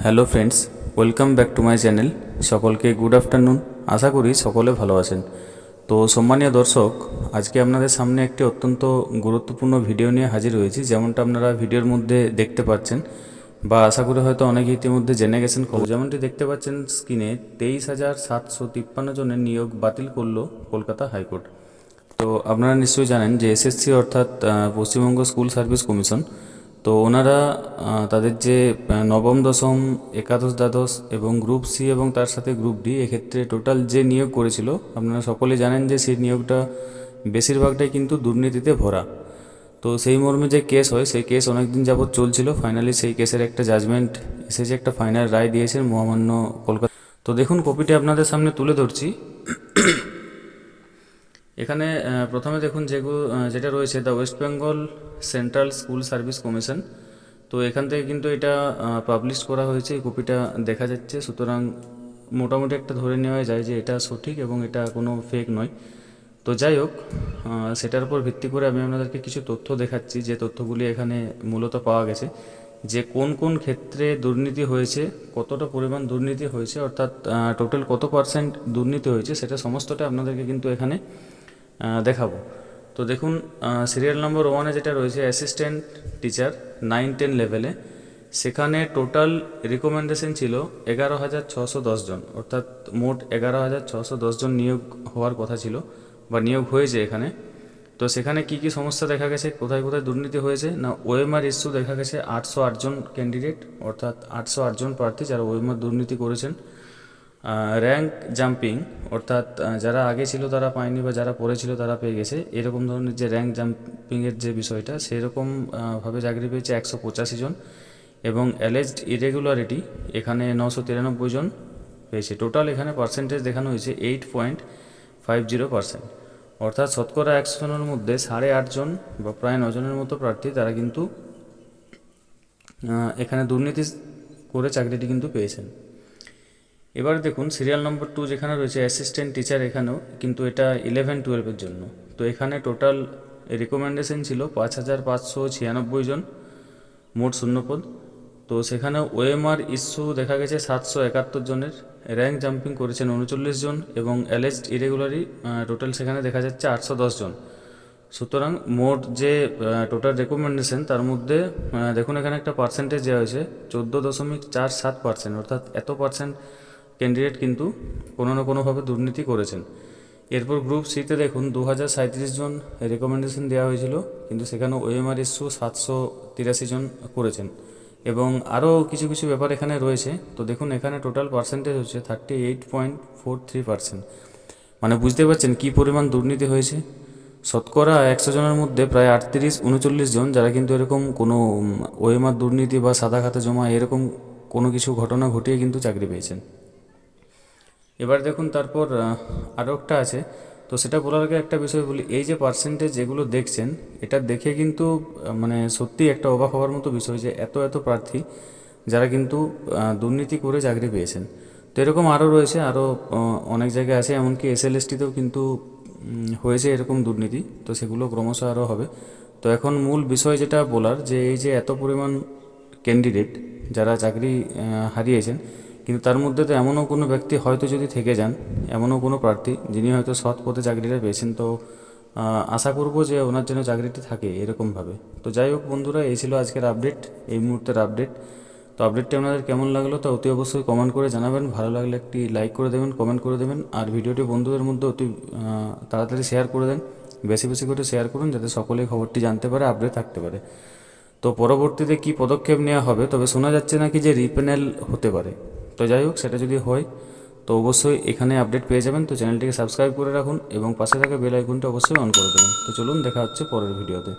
Hello friends, welcome back to my channel. সকলকে good afternoon. আশা করি সকলে ভালো আছেন। তো সম্মানীয় দর্শক, আজকে আপনাদের সামনে একটি অত্যন্ত গুরুত্বপূর্ণ ভিডিও নিয়ে হাজির হয়েছি। যেমনটা আপনারা ভিডিওর মধ্যে দেখতে পাচ্ছেন বা আশা করি হয়তো অনেকে ইতিমধ্যে জেনে গেছেন। যেমনটি দেখতে পাচ্ছেন স্ক্রিনে, 23,753 জনের নিয়োগ বাতিল করলো কলকাতা হাইকোর্ট। তো আপনারা নিশ্চয়ই জানেন যে এসএসসি অর্থাৎ পশ্চিমবঙ্গ স্কুল সার্ভিস কমিশন, তো ওনারা তাদের যে নবম দশম একাদশ দ্বাদশ এবং গ্রুপ সি এবং তার সাথে গ্রুপ ডি, এক্ষেত্রে টোটাল যে নিয়োগ করেছিল, আপনারা সকলে জানেন যে সেই নিয়োগটা বেশিরভাগটাই কিন্তু দুর্নীতিতে ভরা। তো সেই মর্মে যে কেস হয়, সেই কেস অনেক দিন যাবৎ চলছিল। ফাইনালি সেই কেসের একটা জাজমেন্ট এসেছে, একটা ফাইনাল রায় দিয়েছেন মহামান্য কলকাতা। তো দেখুন, কপিটি আপনাদের সামনে তুলে ধরছি। এখানে প্রথমে দেখুন যেটা রয়েছে, the West Bengal central school service commission. তো এখান থেকে কিন্তু এটা পাবলিশ করা হয়েছে, এই কপিটা দেখা যাচ্ছে। সুতরাং মোটামুটি একটা ধরে নেওয়া যায় যে এটা সঠিক এবং এটা কোনো ফেক নয়। তো যাই হোক, সেটার উপর ভিত্তি করে আমি আপনাদেরকে কিছু তথ্য দেখাচ্ছি, যে তথ্যগুলি এখানে মূলত পাওয়া গেছে, যে কোন কোন ক্ষেত্রে দুর্নীতি হয়েছে, কতটা পরিমাণ দুর্নীতি হয়েছে, অর্থাৎ টোটাল কত পার্সেন্ট দুর্নীতি হয়েছে, সেটা সমস্তটা আপনাদেরকে কিন্তু এখানে দেখাবো। তো দেখুন, সিরিয়াল নম্বর 1-এ যেটা রয়েছে অ্যাসিস্ট্যান্ট টিচার 9-10 লেভেলে, সেখানে টোটাল রিকমেন্ডেশন ছিল 11,610 জন, অর্থাৎ মোট 11,610 জন নিয়োগ হওয়ার কথা ছিল বা নিয়োগ হয়েছে এখানে। তো সেখানে কি কি সমস্যা দেখা গেছে, কোথায় কোথায় দুর্নীতি হয়েছে না, ওএমআর ইস্যু দেখা গেছে 808 জন ক্যান্ডিডেট, অর্থাৎ 808 জন প্রার্থী যারা ওএমআর দুর্নীতি করেছেন। র্যাঙ্ক জাম্পিং, অর্থাৎ যারা আগে ছিল তারা পায়নি বা যারা পরে ছিল তারা পেয়ে গেছে, এরকম ধরনের যে র্যাঙ্ক জাম্পিংয়ের যে বিষয়টা, সেরকম ভাবে চাকরি পেয়েছে 185 জন। এবং অ্যালেজড ইরেগুলারিটি এখানে 993 জন পেয়েছে। টোটাল এখানে পার্সেন্টেজ দেখানো হয়েছে 8.50%, অর্থাৎ শতকরা 100 জনের মধ্যে 8.5 জন বা প্রায় 9 জনের মতো প্রার্থী তারা কিন্তু এখানে দুর্নীতি করে চাকরিটি কিন্তু পেয়েছেন। এবার দেখুন সিরিয়াল নম্বর 2 যেখানে রয়েছে অ্যাসিস্ট্যান্ট টিচার, এখানেও কিন্তু এটা 11-12-এর জন্য। তো এখানে টোটাল রিকমেন্ডেশন ছিল 5,596 জন, মোট শূন্যপদ। তো সেখানে ওএমআর ইস্যু দেখা গেছে 771 জনের, র্যাঙ্ক জাম্পিং করেছেন 39 জন এবং অ্যালেজড ইরেগুলারি টোটাল সেখানে দেখা যাচ্ছে 810 জন। সুতরাং মোট যে টোটাল রেকমেন্ডেশন, তার মধ্যে দেখুন এখানে একটা পার্সেন্টেজ দেওয়া হয়েছে 14.47%, অর্থাৎ এত পার্সেন্ট ক্যান্ডিডেট কিন্তু কোনো না কোনোভাবে দুর্নীতি করেছেন। এরপর গ্রুপ সিতে দেখুন 2037 জন রেকমেন্ডেশন দেওয়া হয়েছিল, কিন্তু সেখানে ওএমআর ইস্যু 783 জন করেছেন এবং আরও কিছু কিছু ব্যাপার এখানে রয়েছে। তো দেখুন এখানে টোটাল পার্সেন্টেজ হচ্ছে 38.43%। মানে বুঝতে পারছেন কী পরিমাণ দুর্নীতি হয়েছে। শতকরা 100 জনের মধ্যে প্রায় 38-39 জন যারা কিন্তু এরকম কোনো ওএমআর দুর্নীতি বা সাদা খাতা জমা এরকম কোনো কিছু ঘটনা ঘটিয়ে কিন্তু চাকরি পেয়েছেন। এবার দেখুন তারপর আরও একটা আছে। তো সেটা বলার আগে একটা বিষয় বলি, এই যে পার্সেন্টেজ যেগুলো দেখছেন, এটা দেখে কিন্তু মানে সত্যি একটা অবাক হওয়ার মতো বিষয় যে এত এত প্রার্থী যারা কিন্তু দুর্নীতি করে চাকরি পেয়েছেন। তো এরকম আরও রয়েছে, আরও অনেক জায়গায় আছে, এমনকি এসএলএসটিতেও কিন্তু হয়েছে এরকম দুর্নীতি। তো সেগুলো ক্রমশ আরও হবে। তো এখন মূল বিষয় যেটা বলার, যে এই যে এত পরিমাণ ক্যান্ডিডেট যারা চাকরি হারিয়েছেন, কিন্তু তার মধ্যে তো এমনও কোনো ব্যক্তি হয়তো যদি থেকে যান, এমনও কোনো প্রার্থী যিনি হয়তো সৎ পথে চাকরিটা পেয়েছেন। তো আশা করব যে ওনার জন্য চাকরিটি থাকে এরকমভাবে। তো যাই হোক বন্ধুরা, এই ছিল আজকের আপডেট, এই মুহূর্তের আপডেট। তো আপডেটটি আপনাদের কেমন লাগলো তা অতি অবশ্যই কমেন্ট করে জানাবেন। ভালো লাগলে একটি লাইক করে দেবেন, কমেন্ট করে দেবেন, আর ভিডিওটি বন্ধুদের মধ্যে অতি তাড়াতাড়ি শেয়ার করে দেন। বেশি বেশি করে শেয়ার করুন যাতে সকলেই খবরটি জানতে পারে, আপডেট থাকতে পারে। তো পরবর্তীতে কি পদক্ষেপ নেওয়া হবে, তবে শোনা যাচ্ছে নাকি যে রিপ্যানেল হতে পারে। তো যাই হোক, সেটা যদি হয় তো অবশ্যই এখানে আপডেট পেয়ে যাবেন। তো চ্যানেলটিকে সাবস্ক্রাইব করে রাখুন এবং পাশে থাকা বেল আইকনটা অবশ্যই অন করে দেবেন। তো চলুন, দেখা হচ্ছে পরের ভিডিওতে।